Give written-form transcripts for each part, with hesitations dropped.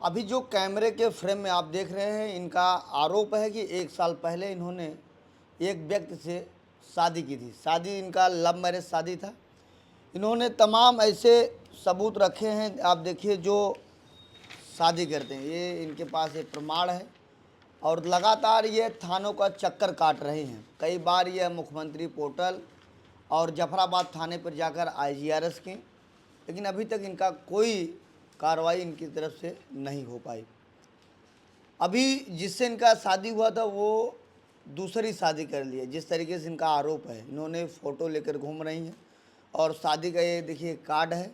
अभी जो कैमरे के फ्रेम में आप देख रहे हैं, इनका आरोप है कि 1 साल पहले इन्होंने एक व्यक्ति से शादी की थी। शादी इनका लव मैरिज शादी था। इन्होंने तमाम ऐसे सबूत रखे हैं, आप देखिए, जो शादी करते हैं। ये इनके पास एक प्रमाण है और लगातार ये थानों का चक्कर काट रहे हैं। कई बार ये मुख्यमंत्री पोर्टल और जफराबाद थाने पर जाकर IGRS की, लेकिन अभी तक इनका कोई कार्रवाई इनकी तरफ से नहीं हो पाई। अभी जिससे इनका शादी हुआ था वो दूसरी शादी कर ली है, जिस तरीके से इनका आरोप है। इन्होंने फ़ोटो लेकर घूम रही हैं और शादी का ये देखिए कार्ड है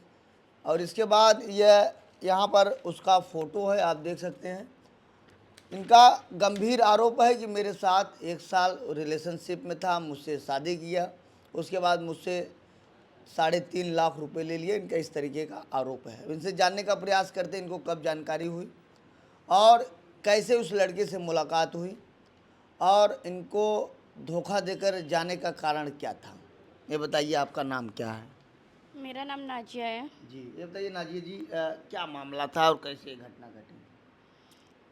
और इसके बाद यह यहाँ पर उसका फ़ोटो है, आप देख सकते हैं। इनका गंभीर आरोप है कि मेरे साथ 1 साल रिलेशनशिप में था, मुझसे शादी किया, उसके बाद मुझसे 3.5 लाख रुपए ले लिए। इनका इस तरीके का आरोप है। इनसे जानने का प्रयास करते इनको कब जानकारी हुई और कैसे उस लड़के से मुलाकात हुई और इनको धोखा देकर जाने का कारण क्या था। ये बताइए, आपका नाम क्या है? मेरा नाम नाजिया है। जी, ये बताइए नाजिया जी, क्या मामला था और कैसे ये घटना घटी?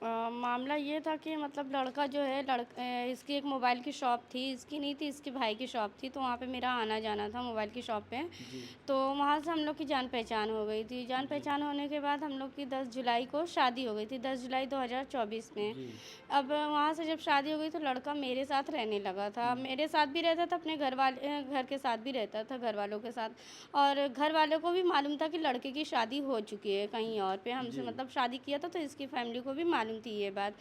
मामला ये था कि मतलब लड़का जो है इसकी एक मोबाइल की शॉप थी, इसकी नहीं थी, इसके भाई की शॉप थी, तो वहाँ पे मेरा आना जाना था मोबाइल की शॉप पे। जी। तो वहाँ से हम लोग की जान पहचान हो गई थी। जान जी। पहचान होने के बाद हम लोग की 10 जुलाई को शादी हो गई थी, 10 जुलाई 2024 में। जी। अब वहाँ से जब शादी हो गई तो लड़का मेरे साथ रहने लगा था, मेरे साथ भी रहता था, अपने घर के साथ भी रहता था, घर वालों के साथ। और घर वालों को भी मालूम था कि लड़के की शादी हो चुकी है कहीं और पे, हमसे जी। मतलब शादी किया था, तो इसकी फैमिली को भी मालूम थी ये बात।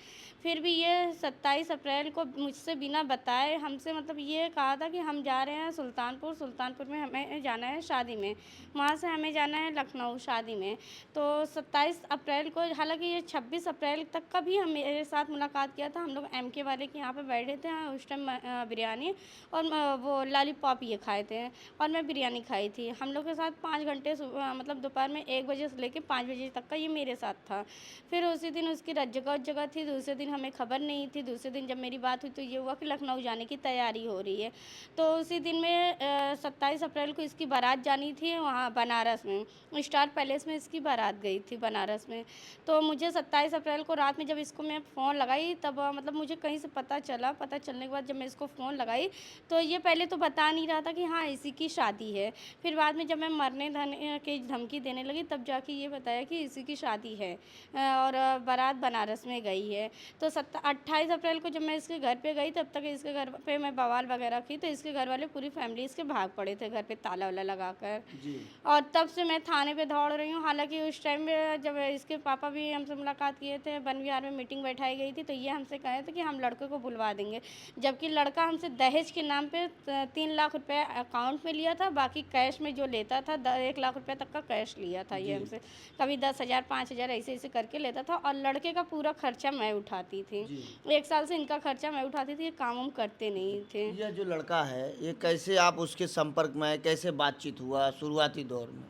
फिर भी ये 27 अप्रैल को मुझसे बिना बताए हमसे मतलब ये कहा था कि हम जा रहे हैं सुल्तानपुर, सुल्तानपुर में हमें जाना है शादी में, वहाँ से हमें जाना है लखनऊ शादी में। तो 27 अप्रैल को, हालाँकि ये 26 अप्रैल तक का भी हम मेरे साथ मुलाकात किया था। हम लोग MK वाले के यहाँ पे बैठे थे, उस टाइम बिरयानी और वो लॉलीपॉप ये खाए थे और मैं बिरयानी खाई थी। हम लोग के साथ 5 घंटे मतलब दोपहर में 1 बजे से लेके 5 बजे तक का ये मेरे साथ था। फिर उसी दिन उसकी जगह थी, दूसरे दिन हमें खबर नहीं थी। दूसरे दिन जब मेरी बात हुई तो ये हुआ कि लखनऊ जाने की तैयारी हो रही है। तो उसी दिन में 27 अप्रैल को इसकी बारात जानी थी वहाँ बनारस में, स्टार पैलेस में इसकी बारात गई थी बनारस में। तो मुझे 27 अप्रैल को रात में जब इसको मैं फ़ोन लगाई तब मतलब मुझे कहीं से पता चला। पता चलने के बाद जब मैं इसको फ़ोन लगाई तो ये पहले तो बता नहीं रहा था कि हाँ इसी की शादी है। फिर बाद में जब मैं मरने धरने की धमकी देने लगी तब जाके ये बताया कि इसी की शादी है और बारात बनारस में गई है। तो 28 अप्रैल को जब मैं इसके घर पे गई तब तक इसके घर पे मैं बवाल वगैरह की, तो इसके घर वाले पूरी फैमिली इसके भाग पड़े थे घर पे ताला वाला लगाकर। जी। और तब से मैं थाने पे दौड़ रही हूँ। हालाँकि उस टाइम में जब इसके पापा भी हमसे मुलाकात किए थे, वन विहार में मीटिंग बैठाई गई थी, तो ये हमसे कहे थे कि हम लड़के को बुलवा देंगे। जबकि लड़का हमसे दहेज के नाम पे 3 लाख रुपए अकाउंट में लिया था, बाकी कैश में जो लेता था 1 लाख रुपए तक का कैश लिया था ये जी। हमसे। कभी 10,000 5,000 ऐसे-ऐसे करके लेता था और लड़के का पूरा खर्चा मैं उठाती थी। जी। 1 साल से इनका खर्चा मैं उठाती थी, ये काम-वाम करते नहीं थे। यह जो लड़का है, ये कैसे आप उसके संपर्क में आए, कैसे बातचीत हुआ शुरुआती दौर में?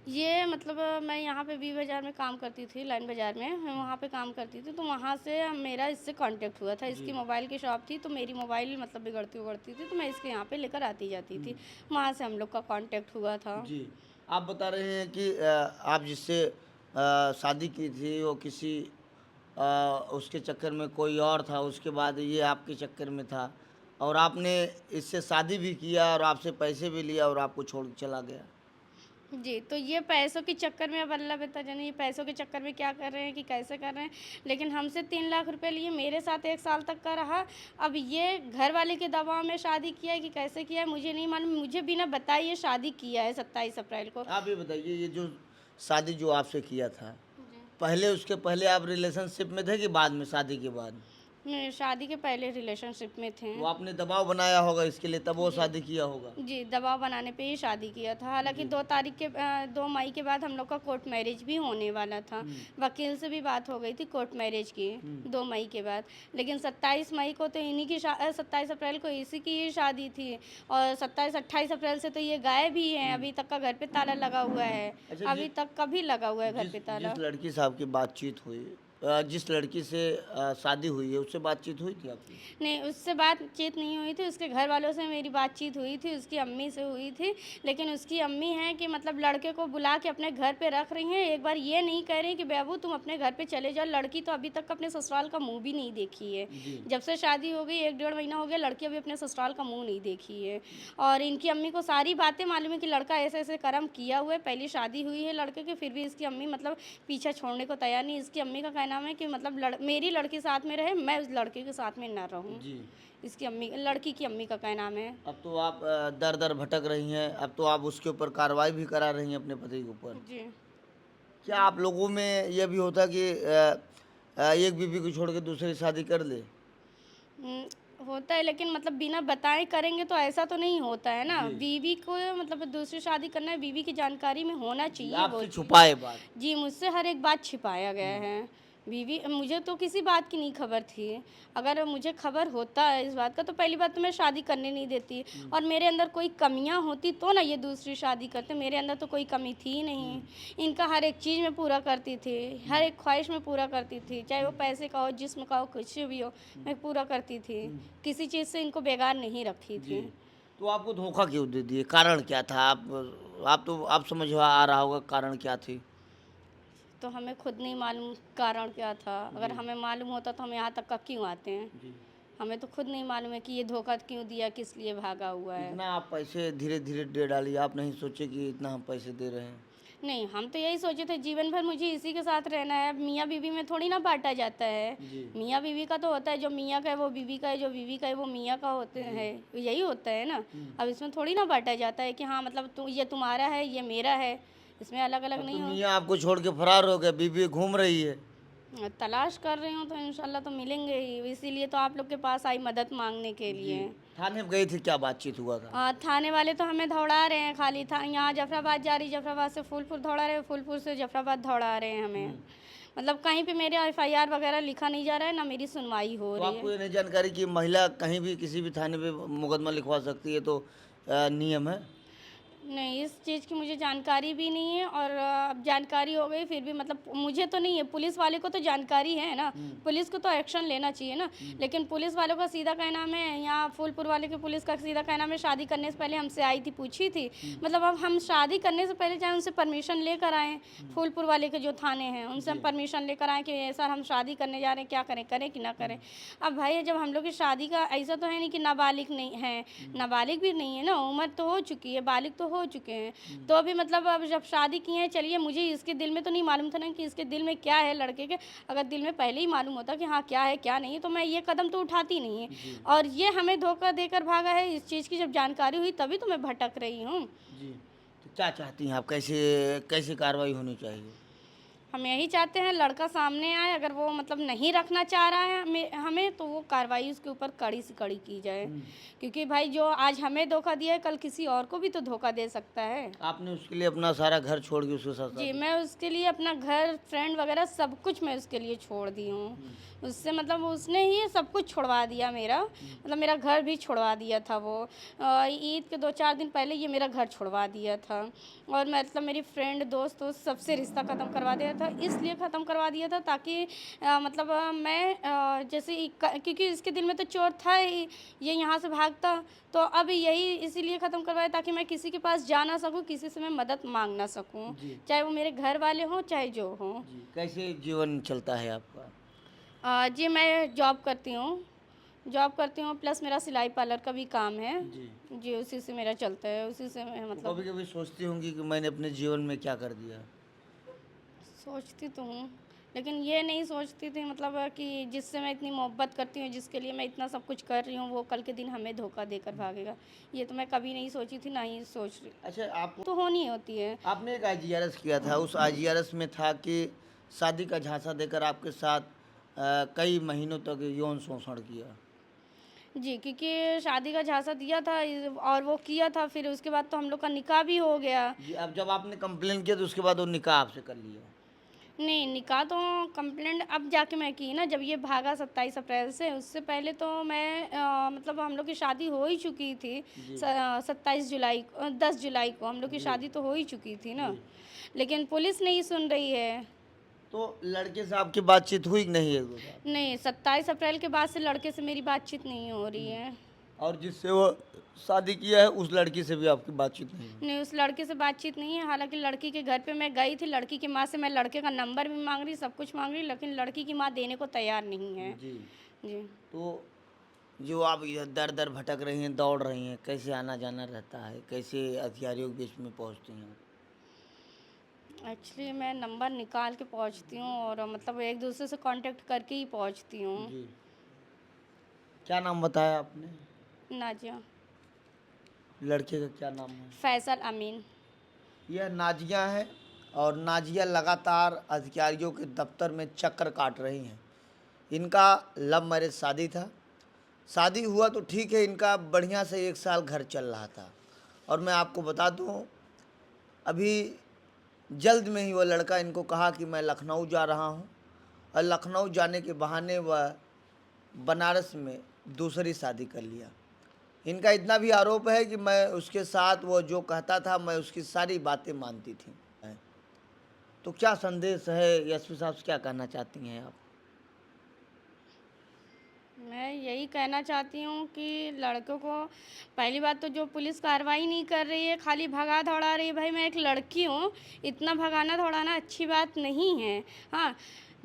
ये मतलब मैं यहाँ पे बी बाज़ार में काम करती थी, लाइन बाज़ार में, मैं वहाँ पे काम करती थी, तो वहाँ से मेरा इससे कॉन्टैक्ट हुआ था। जी। इसकी मोबाइल की शॉप थी, तो मेरी मोबाइल मतलब बिगड़ती-उगड़ती थी, तो मैं इसके यहाँ पे लेकर आती जाती थी। हुँ। वहाँ से हम लोग का कॉन्टैक्ट हुआ था। जी। आप बता रहे हैं कि आप जिससे शादी की थी वो किसी उसके चक्कर में कोई और था, उसके बाद ये आपके चक्कर में था और आपने इससे शादी भी किया और आपसे पैसे भी लिया और आपको छोड़ के चला गया। जी, तो ये पैसों के चक्कर में अब अल्लाह बेहतर जाने ये पैसों के चक्कर में क्या कर रहे हैं कि कैसे कर रहे हैं। लेकिन हमसे 3 लाख रुपए लिए, मेरे साथ 1 साल तक का रहा। अब ये घर वाले के दबाव में शादी किया है कि कैसे किया है मुझे नहीं मालूम। मुझे बिना बताए ये शादी किया है 27 अप्रैल को। आप ये बताइए, ये जो शादी जो आपसे किया था, जी। पहले उसके पहले आप रिलेशनशिप में थे कि बाद में शादी के बाद? शादी के पहले रिलेशनशिप में थे। तो आपने दबाव बनाया होगा इसके लिए, तब वो जी। शादी किया होगा। जी, दबाव बनाने पे ही शादी किया था। हालाँकि जी। 2 मई के बाद हम लोग का कोर्ट मैरिज भी होने वाला था। हुँ। वकील से भी बात हो गई थी कोर्ट मैरिज की, हुँ। 2 मई के बाद। लेकिन 27 मई को तो 27 अप्रैल को इसी की ही शादी थी और 27-28 अप्रैल से तो ये गायब ही हैं। हुँ। अभी तक का घर पे ताला लगा हुआ है। अच्छा, अभी तक का भी लगा हुआ है घर जिस पे ताला। जिस लड़की से आपकी बातचीत हुई, जिस लड़की से शादी हुई है उससे बातचीत हुई थी आपकी? नहीं, उससे बातचीत नहीं हुई थी, उसके घर वालों से मेरी बातचीत हुई थी, उसकी अम्मी से हुई थी। लेकिन उसकी अम्मी हैं कि मतलब लड़के को बुला के अपने घर पे रख रही हैं, एक बार ये नहीं कह रही कि बेबू तुम अपने घर पे चले जाओ। लड़की तो अभी तक अपने ससुराल का मुँह भी नहीं देखी है। जी। जब से शादी हो गई 1 डेढ़ महीना हो गया, लड़की अभी अपने ससुराल का मुँह नहीं देखी है। और इनकी अम्मी को सारी बातें मालूम है कि लड़का ऐसे-ऐसे कर्म किया हुआ है, पहली शादी हुई है लड़के की, फिर भी इसकी अम्मी मतलब पीछा छोड़ने को तैयार नहीं। इसकी अम्मी का कहना है कि मतलब मेरी लड़की साथ में रहे, मैं उस लड़के के साथ में ना रहूं। जी। इसकी अम्मी, लड़की की अम्मी का कहना है। अब तो आप दर-दर भटक रही हैं, अब तो आप उसके ऊपर कार्रवाई भी करा रही हैं अपने पति के ऊपर। जी। क्या आप लोगों में ये भी होता कि एक बीवी को छोड़ के दूसरी शादी कर ले? होता है, लेकिन मतलब बिना बताए करेंगे तो ऐसा तो नहीं होता है ना। जी। बीवी को मतलब दूसरी शादी करना है, बीवी की जानकारी में होना जी, चाहिए वो आपसे चीज़। छुपाए बात। जी, मुझसे हर एक बात छिपाया गया है। बीवी, मुझे तो किसी बात की नहीं खबर थी। अगर मुझे खबर होता है इस बात का तो पहली बात तो मैं शादी करने नहीं देती। और मेरे अंदर कोई कमियां होती तो ना ये दूसरी शादी करते। मेरे अंदर तो कोई कमी थी ही नहीं। इनका हर एक चीज़ मैं पूरा करती थी, हर एक ख्वाहिश में पूरा करती थी, चाहे वो पैसे का हो, जिस्म का हो, कुछ भी हो, मैं पूरा करती थी। किसी चीज़ से इनको बेगार नहीं रखी जी। थी। तो आपको धोखा क्यों दे दिए? कारण क्या था? आप समझ में आ रहा होगा कारण क्या थी? तो हमें खुद नहीं मालूम कारण क्या था। अगर जी। हमें मालूम होता तो हम यहाँ तक का क्यों आते हैं। जी। हमें तो खुद नहीं मालूम है कि ये धोखा क्यों दिया, किस लिए भागा हुआ है। इतना आप पैसे धीरे-धीरे दे डालिए, आप नहीं सोचे कि इतना हम पैसे दे रहे हैं। नहीं, हम तो यही सोचे थे जीवन भर मुझे इसी के साथ रहना है। अब मियाँ बीवी में थोड़ी ना बांटा जाता है। जी। मियाँ बीवी का तो होता है, जो मियाँ का है वो बीवी का है, जो बीवी का है वो मियाँ का होते है। यही होता है ना। अब इसमें थोड़ी ना बांटा जाता है कि हाँ मतलब ये तुम्हारा है, ये मेरा है। इसमें अलग अलग अब तो नहीं हो। मियाँ आपको छोड़ के फरार हो गए, बीवी घूम रही है। तलाश कर रही हूँ तो इंशाल्लाह तो मिलेंगे ही, इसीलिए तो आप लोग के पास आई मदद मांगने के जी। लिए। थाने में गई थी, क्या बातचीत हुआ था? थाने वाले तो हमें दौड़ा रहे हैं, खाली था यहाँ जफराबाद जा रही, जफराबाद से फूलपुर दौड़ा रहे हैं, फूलपुर से जफराबाद दौड़ा रहे हैं हमें। मतलब कहीं पे मेरे एफआईआर वगैरह लिखा नहीं जा रहा है, ना मेरी सुनवाई हो तो रही आपको है। ये नहीं जानकारी कि महिला कहीं भी किसी भी थाने पे मुकदमा लिखवा सकती है, तो नियम है? नहीं, इस चीज़ की मुझे जानकारी भी नहीं है। और अब जानकारी हो गई फिर भी मतलब मुझे तो नहीं है, पुलिस वाले को तो जानकारी है ना। पुलिस को तो एक्शन लेना चाहिए ना। लेकिन पुलिस वालों का सीधा कहना है, यहाँ फूलपुर वाले की पुलिस का सीधा कहना है, शादी करने से पहले हमसे आई थी, पूछी थी। मतलब अब हम शादी करने से पहले चाहे उनसे परमिशन लेकर आएँ, फूलपुर वाले के जो थाने हैं उनसे हम परमिशन लेकर आएँ कि सर हम शादी करने जा रहे हैं, क्या करें, करें कि ना करें। अब भाई जब हम लोग की शादी का ऐसा तो है नहीं कि नाबालिग नहीं है, नाबालिग भी नहीं है ना, उम्र तो हो चुकी है, बालिग तो हो चुके हैं। तो अभी मतलब अब जब शादी की है, चलिए मुझे इसके दिल में तो नहीं मालूम था ना कि इसके दिल में क्या है लड़के के। अगर दिल में पहले ही मालूम होता कि हाँ क्या है क्या नहीं है तो मैं ये कदम तो उठाती नहीं है। और ये हमें धोखा देकर भागा है, इस चीज़ की जब जानकारी हुई तभी तो मैं भटक रही हूँ। जी। तो क्या चाहती हैं आप, कैसे कैसे कार्रवाई होनी चाहिए? हम यही चाहते हैं लड़का सामने आए, अगर वो मतलब नहीं रखना चाह रहा है हमें तो वो कार्रवाई उसके ऊपर कड़ी से कड़ी की जाए। क्योंकि भाई जो आज हमें धोखा दिया है कल किसी और को भी तो धोखा दे सकता है। आपने उसके लिए अपना सारा घर छोड़ के उसके साथ जी, शादी? मैं उसके लिए अपना घर, फ्रेंड वगैरह सब कुछ मैं उसके लिए छोड़ दी हूँ। उससे मतलब उसने ही सब कुछ छुड़वा दिया मेरा। मतलब मेरा घर भी छुड़वा दिया था वो। ईद के 2-4 दिन पहले ये मेरा घर छुड़वा दिया था। और मतलब मेरी फ्रेंड, दोस्त सबसे रिश्ता ख़त्म करवा दिया था। इसलिए ख़त्म करवा दिया था ताकि मतलब मैं जैसे क्योंकि इसके दिल में तो चोर था ही, ये यहाँ से भागता। तो अब यही इसीलिए ख़त्म करवाया ताकि मैं किसी के पास जा ना सकूँ, किसी से मैं मदद मांग ना सकूँ, जी। चाहे वो मेरे घर वाले हों चाहे जो हों। जी। कैसे जीवन चलता है आपका? जी, मैं जॉब करती हूँ प्लस मेरा सिलाई पार्लर का भी काम है। जी। जी, उसी से मेरा चलता है, उसी से मैं तो मतलब कभी-कभी सोचती होंगी कि मैंने अपने जीवन में क्या कर दिया? सोचती तो हूँ, लेकिन ये नहीं सोचती थी मतलब कि जिससे मैं इतनी मोहब्बत करती हूँ, जिसके लिए मैं इतना सब कुछ कर रही हूँ, वो कल के दिन हमें धोखा देकर भागेगा। ये तो मैं कभी नहीं सोची थी, ना ही सोच रही। अच्छा, आप तो होनी होती है। आपने एक आईजीआरएस किया था, उस आईजीआरएस में था कि शादी का झांसा देकर आपके साथ कई महीनों तक यौन शोषण किया। जी, क्योंकि शादी का झांसा दिया था और वो किया था, फिर उसके बाद तो हम लोग का निकाह भी हो गया। जी। अब जब आपने कंप्लेन किया तो उसके बाद वो निकाह आपसे कर लिया? नहीं, निकाह तो कंप्लेंट अब जाके मैं की ना, जब ये भागा 27 अप्रैल से, उससे पहले तो मैं मतलब हम लोग की शादी हो ही चुकी थी। जी। 27 जुलाई 10 जुलाई को हम लोग की जी। शादी तो हो ही चुकी थी ना। जी। लेकिन पुलिस नहीं सुन रही है। तो लड़के से आपकी बातचीत हुई कि नहीं एक दो बार? नहीं, 27 अप्रैल के बाद से लड़के से मेरी बातचीत नहीं हो रही है। और जिससे वो शादी किया है उस लड़की से भी आपकी बातचीत नहीं हुई? नहीं, उस लड़के से बातचीत नहीं है। हालाँकि लड़की के घर पे मैं गई थी, लड़की की माँ से मैं लड़के का नंबर भी माँग रही, सब कुछ माँग रही, लेकिन लड़की की माँ देने को तैयार नहीं है। जी। जी। तो जो आप इधर दर-दर भटक रही हैं, दौड़ रही हैं, कैसे आना-जाना रहता है? कैसे अधिकारियों के बीच में पहुँचती हैं? एक्चुअली मैं नंबर निकाल के पहुँचती हूँ और मतलब एक-दूसरे से कॉन्टैक्ट करके ही पहुँचती हूँ। जी। क्या नाम बताया आपने? नाज़िया, लड़के का क्या नाम है? फैसल अमीन। यह नाज़िया है और नाज़िया लगातार अधिकारियों के दफ्तर में चक्कर काट रही हैं। इनका लव मैरिज शादी था। शादी हुआ तो ठीक है, इनका बढ़िया से 1 साल घर चल रहा था। और मैं आपको बता दूं, अभी जल्द में ही वह लड़का इनको कहा कि मैं लखनऊ जा रहा हूं, और लखनऊ जाने के बहाने वह बनारस में दूसरी शादी कर लिया। इनका इतना भी आरोप है कि मैं उसके साथ वो जो कहता था मैं उसकी सारी बातें मानती थी। तो क्या संदेश है एसपी साहब से, क्या कहना चाहती हैं आप? मैं यही कहना चाहती हूँ कि लड़कों को पहली बात तो जो पुलिस कार्रवाई नहीं कर रही है, खाली भगा दौड़ा रही है। भाई मैं एक लड़की हूँ, इतना भगाना दौड़ाना अच्छी बात नहीं है। हाँ,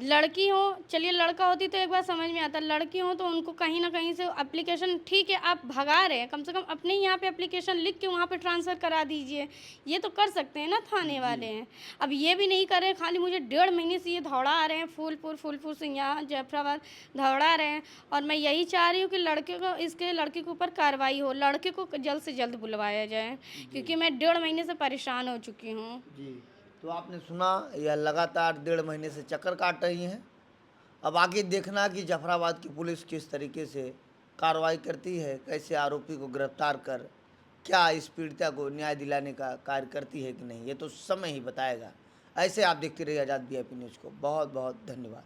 लड़की हो, चलिए लड़का होती तो एक बार समझ में आता, लड़की हो तो उनको कहीं ना कहीं से एप्लीकेशन, ठीक है आप भगा रहे हैं, कम से कम अपने यहाँ पे एप्लीकेशन लिख के वहाँ पे ट्रांसफ़र करा दीजिए। ये तो कर सकते हैं ना थाने वाले हैं। अब ये भी नहीं कर रहे, खाली मुझे 1.5 महीने से ये दौड़ा रहे हैं, फूलपुर से यहाँ जफराबाद दौड़ा रहे हैं। और मैं यही चाह रही हूँ कि लड़के के ऊपर कार्रवाई हो, लड़के को जल्द से जल्द बुलवाया जाए, क्योंकि मैं 1.5 महीने से परेशान हो चुकी हूँ। जी। तो आपने सुना, यह लगातार 1.5 महीने से चक्कर काट रही हैं। अब आगे देखना कि जफराबाद की पुलिस किस तरीके से कार्रवाई करती है, कैसे आरोपी को गिरफ्तार कर क्या इस पीड़िता को न्याय दिलाने का कार्य करती है कि नहीं, ये तो समय ही बताएगा। ऐसे आप देखते रहिए आज़ाद VIP न्यूज़ को। बहुत बहुत धन्यवाद।